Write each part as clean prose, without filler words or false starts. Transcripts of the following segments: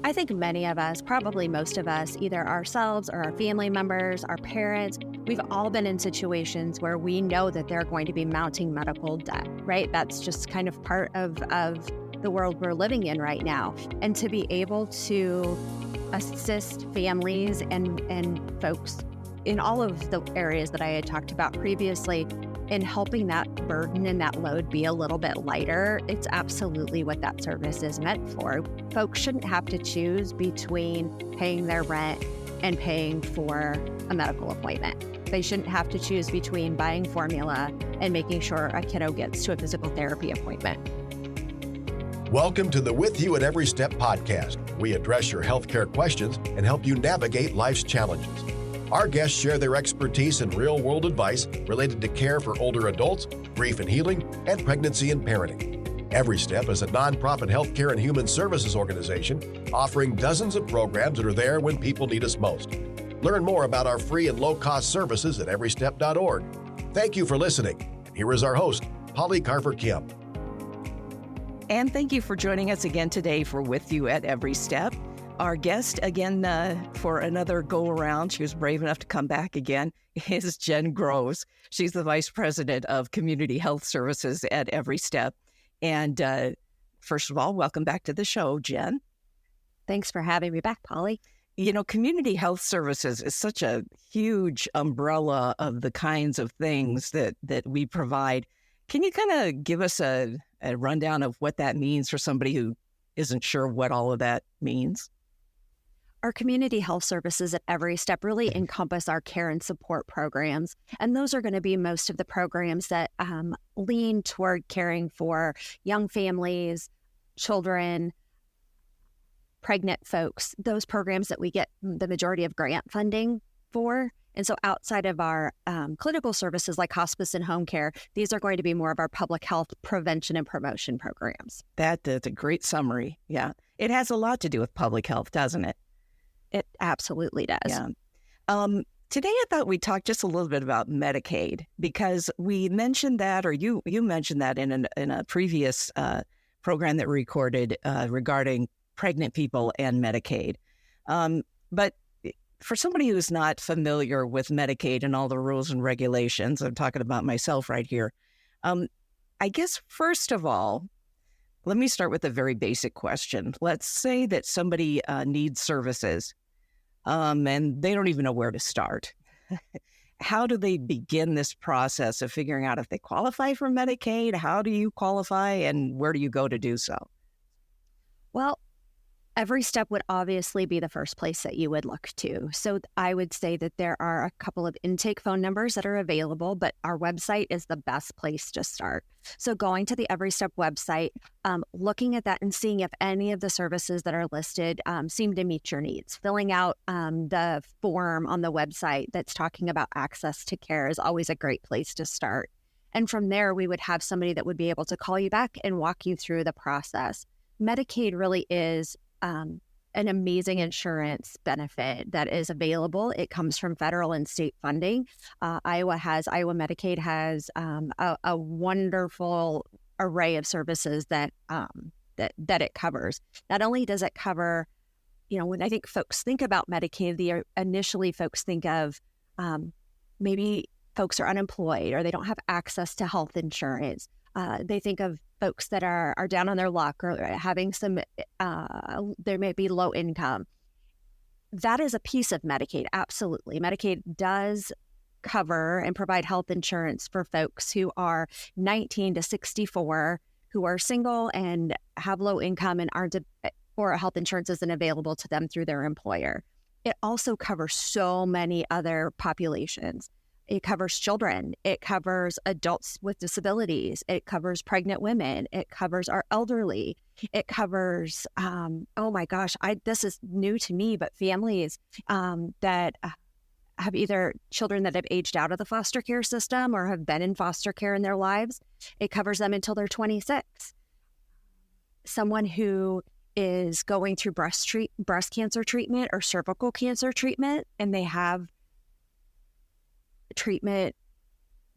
I think many of us, probably most of us, either ourselves or our family members, our parents, we've all been in situations where we know that they're going to be mounting medical debt, right? That's just kind of part of the world we're living in right now. And to be able to assist families and folks in all of the areas that I had talked about previously, in helping that burden and that load be a little bit lighter, it's absolutely what that service is meant for. Folks shouldn't have to choose between paying their rent and paying for a medical appointment. They shouldn't have to choose between buying formula and making sure a kiddo gets to a physical therapy appointment. Welcome to the With You at Every Step podcast. We address your healthcare questions and help you navigate life's challenges. Our guests share their expertise and real-world advice related to care for older adults, grief and healing, and pregnancy and parenting. Every Step is a nonprofit healthcare and human services organization offering dozens of programs that are there when people need us most. Learn more about our free and low-cost services at everystep.org. Thank you for listening. Here is our host, Polly Carver-Kimm. And thank you for joining us again today for With You at Every Step. Our guest, again, for another go-around, she was brave enough to come back again, is Jen Groves. She's the Vice President of Community Health Services at Every Step. And first of all, welcome back to the show, Jen. Thanks for having me back, Polly. You know, community health services is such a huge umbrella of the kinds of things that we provide. Can you kind of give us a rundown of what that means for somebody who isn't sure what all of that means? Our community health services at Every Step really encompass our care and support programs. And those are going to be most of the programs that lean toward caring for young families, children, pregnant folks, those programs that we get the majority of grant funding for. And so outside of our clinical services like hospice and home care, these are going to be more of our public health prevention and promotion programs. That's a great summary. Yeah. It has a lot to do with public health, doesn't it? It absolutely does. Yeah. Today, I thought we'd talk just a little bit about Medicaid, because we mentioned that, or you mentioned that in a previous program that we recorded regarding pregnant people and Medicaid. But for somebody who's not familiar with Medicaid and all the rules and regulations, I'm talking about myself right here. I guess, first of all, let me start with a very basic question. Let's say that somebody needs services and they don't even know where to start. How do they begin this process of figuring out if they qualify for Medicaid? How do you qualify, and where do you go to do so? Well, Every Step would obviously be the first place that you would look to. So I would say that there are a couple of intake phone numbers that are available, but our website is the best place to start. So going to the Every Step website, looking at that and seeing if any of the services that are listed seem to meet your needs. Filling out the form on the website that's talking about access to care is always a great place to start. And from there, we would have somebody that would be able to call you back and walk you through the process. Medicaid really is an amazing insurance benefit that is available. It comes from federal and state funding. Iowa Medicaid has a wonderful array of services that it covers. Not only does it cover, when I think folks think about Medicaid, initially folks think of maybe folks are unemployed or they don't have access to health insurance. They think of folks that are down on their luck or having some, there may be low income. That is a piece of Medicaid, absolutely. Medicaid does cover and provide health insurance for folks who are 19 to 64, who are single and have low income and or health insurance isn't available to them through their employer. It also covers so many other populations. It covers children. It covers adults with disabilities. It covers pregnant women. It covers our elderly. It covers, oh my gosh, this is new to me, but families that have either children that have aged out of the foster care system or have been in foster care in their lives. It covers them until they're 26. Someone who is going through breast cancer treatment or cervical cancer treatment, and they have treatment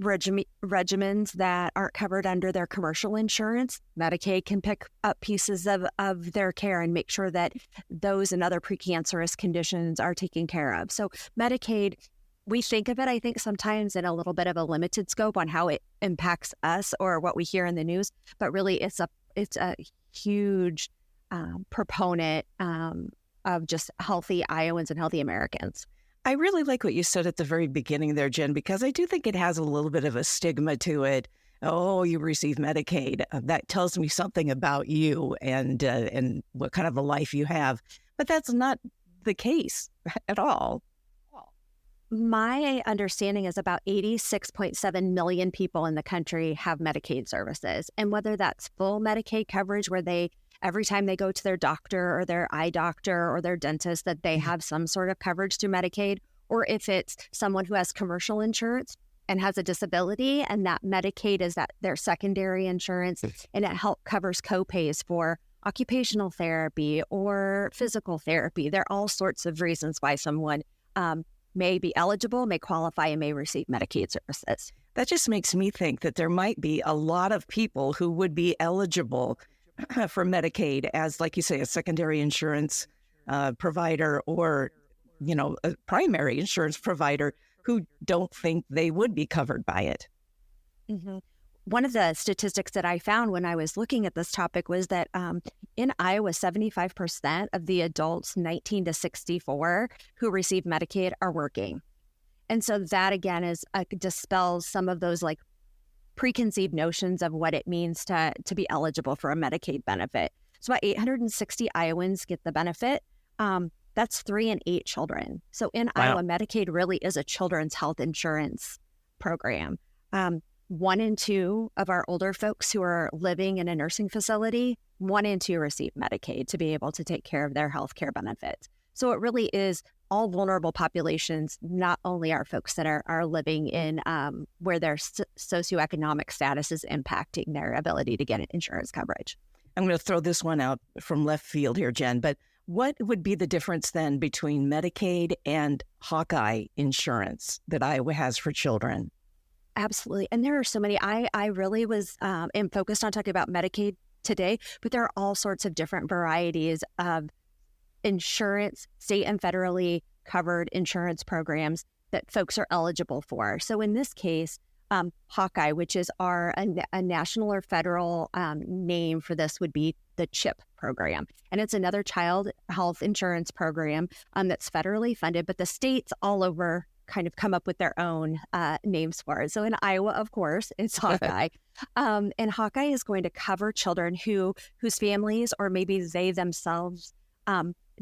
regimens that aren't covered under their commercial insurance, Medicaid can pick up pieces of their care and make sure that those and other precancerous conditions are taken care of. So Medicaid, we think of it, I think, sometimes in a little bit of a limited scope on how it impacts us or what we hear in the news, but really it's a huge proponent of just healthy Iowans and healthy Americans. I really like what you said at the very beginning there, Jen, because I do think it has a little bit of a stigma to it. Oh, you receive Medicaid. That tells me something about you and what kind of a life you have. But that's not the case at all. My understanding is about 86.7 million people in the country have Medicaid services. And whether that's full Medicaid coverage where every time they go to their doctor or their eye doctor or their dentist, that they have some sort of coverage through Medicaid, or if it's someone who has commercial insurance and has a disability and that Medicaid is their secondary insurance and it covers copays for occupational therapy or physical therapy. There are all sorts of reasons why someone may be eligible, may qualify, and may receive Medicaid services. That just makes me think that there might be a lot of people who would be eligible for Medicaid as, like you say, a secondary insurance provider or, a primary insurance provider who don't think they would be covered by it. Mm-hmm. One of the statistics that I found when I was looking at this topic was that in Iowa, 75% of the adults 19 to 64 who receive Medicaid are working. And so that, again, dispels some of those preconceived notions of what it means to be eligible for a Medicaid benefit. So about 860 Iowans get the benefit. That's 3 in 8 children. So in Iowa, Medicaid really is a children's health insurance program. 1 in 2 of our older folks who are living in a nursing facility, 1 in 2 receive Medicaid to be able to take care of their health care benefits. So it really is all vulnerable populations, not only our folks that are living in where their socioeconomic status is impacting their ability to get insurance coverage. I'm going to throw this one out from left field here, Jen, but what would be the difference then between Medicaid and Hawkeye insurance that Iowa has for children? Absolutely. And there are so many. I really am focused on talking about Medicaid today, but there are all sorts of different varieties of insurance, state and federally covered insurance programs that folks are eligible for. So in this case, Hawkeye, which is a national or federal name for this, would be the CHIP program. And it's another child health insurance program that's federally funded, but the states all over kind of come up with their own names for it. So in Iowa, of course, it's Hawkeye. And Hawkeye is going to cover children whose families or maybe they themselves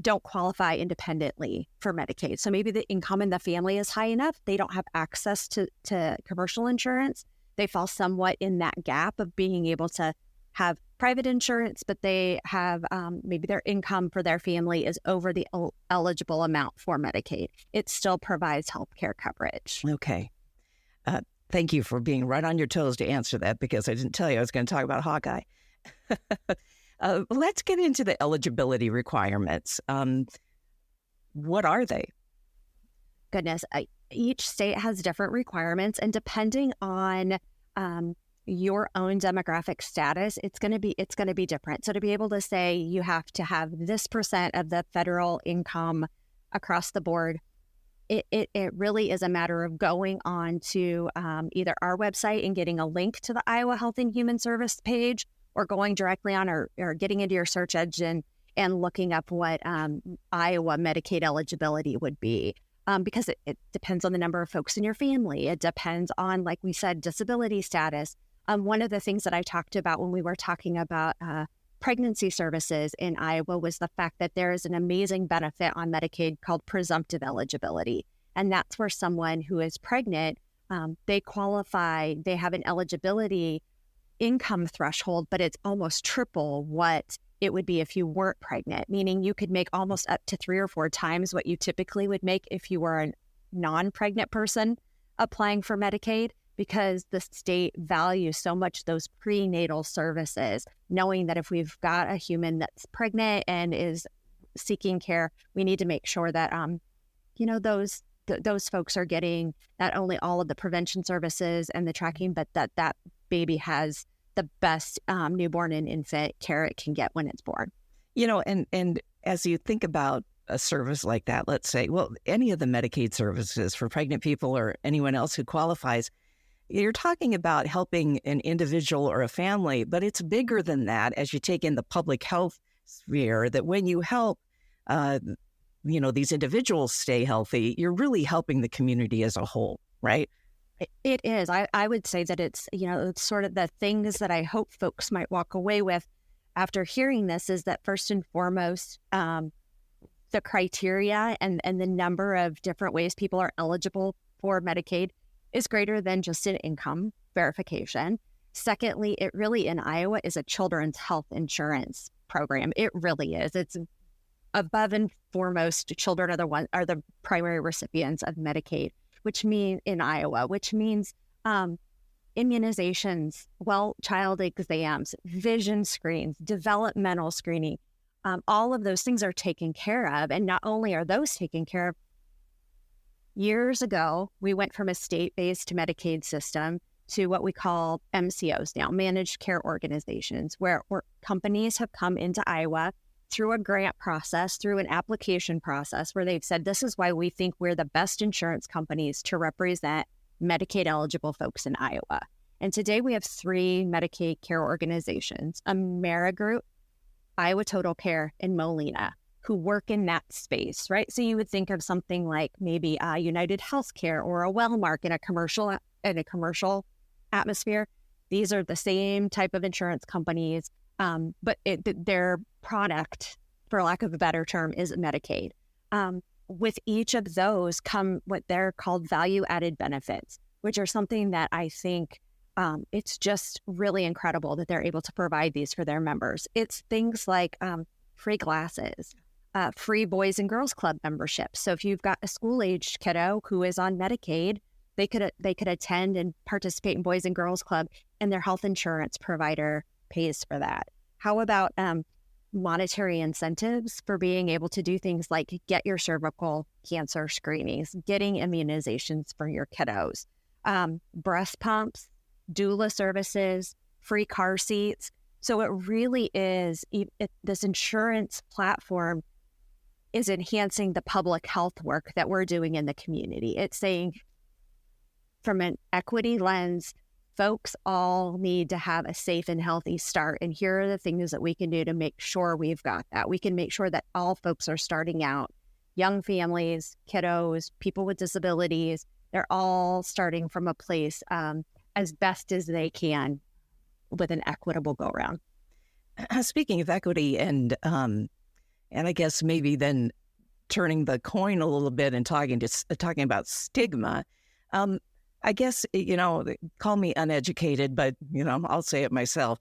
don't qualify independently for Medicaid. So maybe the income in the family is high enough. They don't have access to commercial insurance. They fall somewhat in that gap of being able to have private insurance, but they have maybe their income for their family is over the eligible amount for Medicaid. It still provides health care coverage. Okay. Thank you for being right on your toes to answer that, because I didn't tell you I was going to talk about Hawkeye. Let's get into the eligibility requirements. What are they? Goodness, each state has different requirements, and depending on your own demographic status, it's going to be different. So to be able to say you have to have this percent of the federal income across the board, it really is a matter of going on to either our website and getting a link to the Iowa Health and Human Service page, or going directly on or getting into your search engine and looking up what Iowa Medicaid eligibility would be. Because it depends on the number of folks in your family. It depends on, like we said, disability status. One of the things that I talked about when we were talking about pregnancy services in Iowa was the fact that there is an amazing benefit on Medicaid called presumptive eligibility. And that's where someone who is pregnant, they qualify, they have an eligibility income threshold, but it's almost triple what it would be if you weren't pregnant, meaning you could make almost up to 3 or 4 times what you typically would make if you were a non-pregnant person applying for Medicaid, because the state values so much those prenatal services, knowing that if we've got a human that's pregnant and is seeking care, we need to make sure that, those those folks are getting not only all of the prevention services and the tracking, but that baby has the best newborn and infant care it can get when it's born. And as you think about a service like that, let's say, well, any of the Medicaid services for pregnant people or anyone else who qualifies, you're talking about helping an individual or a family, but it's bigger than that as you take in the public health sphere, that when you help, these individuals stay healthy, you're really helping the community as a whole, right? It is. I would say that it's sort of the things that I hope folks might walk away with after hearing this is that first and foremost, the criteria and the number of different ways people are eligible for Medicaid is greater than just an income verification. Secondly, it really in Iowa is a children's health insurance program. It really is. It's above and foremost, children are the primary recipients of Medicaid, which means in Iowa, which means immunizations, child exams, vision screens, developmental screening. All of those things are taken care of. And not only are those taken care of, years ago, we went from a state-based Medicaid system to what we call MCOs now, managed care organizations, where companies have come into Iowa through a grant process, through an application process, where they've said, this is why we think we're the best insurance companies to represent Medicaid-eligible folks in Iowa. And today we have 3 Medicaid care organizations, AmeriGroup, Iowa Total Care, and Molina, who work in that space, right? So you would think of something like maybe United Healthcare or a Wellmark in a commercial atmosphere. These are the same type of insurance companies, but their product, for lack of a better term, is Medicaid. With each of those come what they're called value-added benefits, which are something that I think it's just really incredible that they're able to provide these for their members. It's things like free glasses, free Boys and Girls Club memberships. So if you've got a school-aged kiddo who is on Medicaid, they could attend and participate in Boys and Girls Club, and their health insurance provider pays for that. How about monetary incentives for being able to do things like get your cervical cancer screenings, getting immunizations for your kiddos, breast pumps, doula services, free car seats. So it really is, this insurance platform is enhancing the public health work that we're doing in the community. It's saying from an equity lens, folks all need to have a safe and healthy start. And here are the things that we can do to make sure we've got that. We can make sure that all folks are starting out, young families, kiddos, people with disabilities, they're all starting from a place as best as they can with an equitable go-around. Speaking of equity and I guess maybe then turning the coin a little bit and talking about stigma, I guess, call me uneducated, but, I'll say it myself.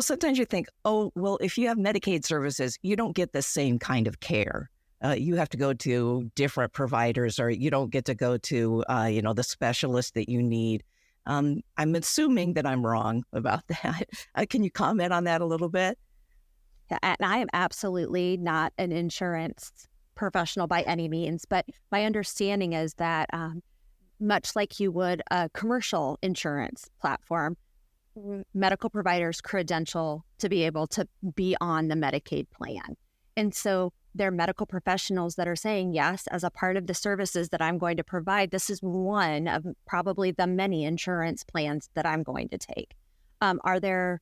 Sometimes you think, oh, well, if you have Medicaid services, you don't get the same kind of care. You have to go to different providers, or you don't get to go to, the specialist that you need. I'm assuming that I'm wrong about that. Can you comment on that a little bit? And I am absolutely not an insurance professional by any means, but my understanding is that much like you would a commercial insurance platform, medical providers credential to be able to be on the Medicaid plan. And so they're medical professionals that are saying, yes, as a part of the services that I'm going to provide, this is one of probably the many insurance plans that I'm going to take. Are there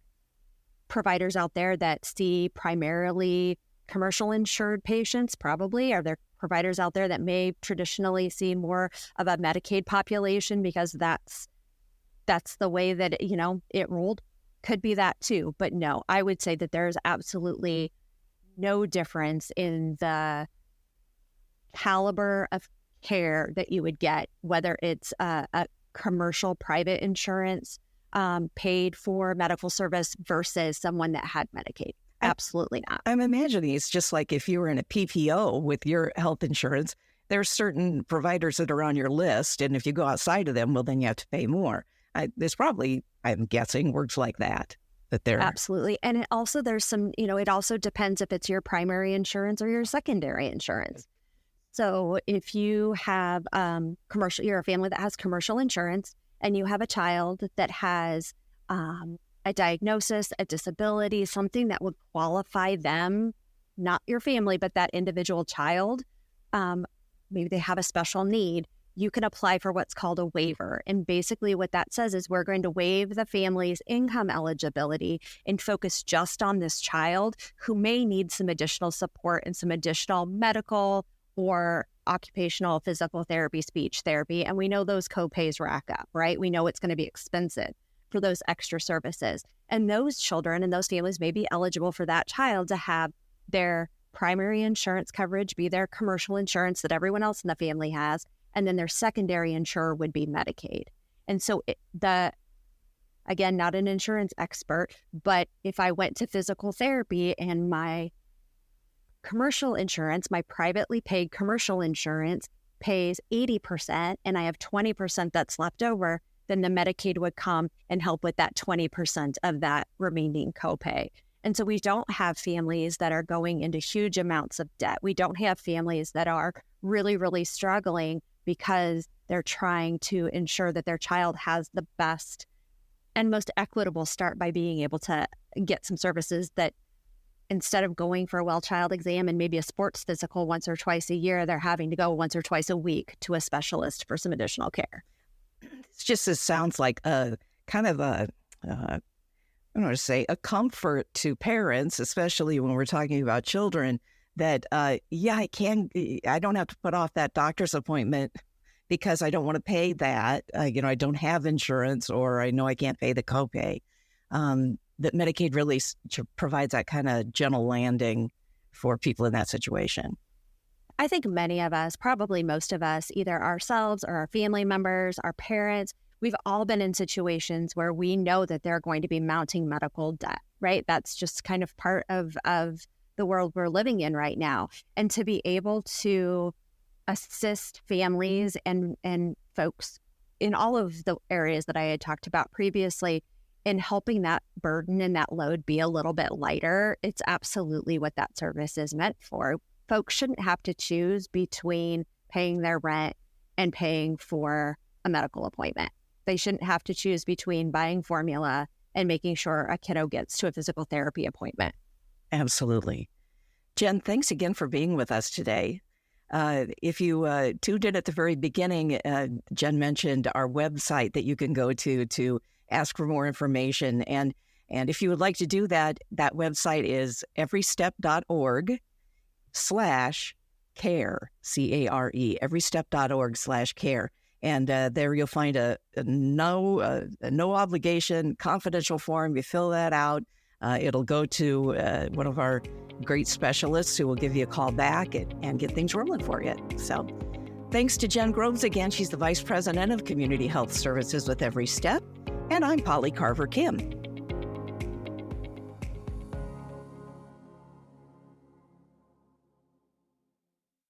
providers out there that see primarily commercial insured patients? Probably. Are there providers out there that may traditionally see more of a Medicaid population because that's the way that, it rolled? Could be that too. But no, I would say that there's absolutely no difference in the caliber of care that you would get, whether it's a commercial private insurance paid for medical service versus someone that had Medicaid. Absolutely not. I'm imagining it's just like if you were in a PPO with your health insurance, there's certain providers that are on your list, and if you go outside of them, well, then you have to pay more. This probably, I'm guessing, works like that. Absolutely. And it also, there's some, it also depends if it's your primary insurance or your secondary insurance. So if you have you're a family that has commercial insurance and you have a child that has a diagnosis, a disability, something that would qualify them, not your family, but that individual child, maybe they have a special need, you can apply for what's called a waiver. And basically what that says is we're going to waive the family's income eligibility and focus just on this child who may need some additional support and some additional medical or occupational physical therapy, speech therapy. And we know those copays rack up, right? We know it's going to be expensive for those extra services. And those children and those families may be eligible for that child to have their primary insurance coverage be their commercial insurance that everyone else in the family has. And then their secondary insurer would be Medicaid. And so again, not an insurance expert, but if I went to physical therapy and my commercial insurance, my privately paid commercial insurance pays 80% and I have 20% that's left over, then the Medicaid would come and help with that 20% of that remaining copay. And so we don't have families that are going into huge amounts of debt. We don't have families that are really, really struggling because they're trying to ensure that their child has the best and most equitable start by being able to get some services that instead of going for a well-child exam and maybe a sports physical once or twice a year, they're having to go once or twice a week to a specialist for some additional care. It sounds like a kind of a comfort to parents, especially when we're talking about children, that, I don't have to put off that doctor's appointment because I don't want to pay that. I don't have insurance or I know I can't pay the copay. That Medicaid really provides that kind of gentle landing for people in that situation. I think many of us, probably most of us, either ourselves or our family members, our parents, we've all been in situations where we know that they're going to be mounting medical debt, right? That's just kind of part of the world we're living in right now. And to be able to assist families and folks in all of the areas that I had talked about previously in helping that burden and that load be a little bit lighter, it's absolutely what that service is meant for. Folks shouldn't have to choose between paying their rent and paying for a medical appointment. They shouldn't have to choose between buying formula and making sure a kiddo gets to a physical therapy appointment. Absolutely. Jen, thanks again for being with us today. If you tuned in at the very beginning, Jen mentioned our website that you can go to ask for more information. And if you would like to do that, that website is everystep.org/care, C-A-R-E, everystep.org/care. And there you'll find a no obligation confidential form. You fill that out. It'll go to one of our great specialists who will give you a call back and get things rolling for you. So thanks to Jen Groves again. She's the Vice President of Community Health Services with Every Step. And I'm Polly Carver-Kimm.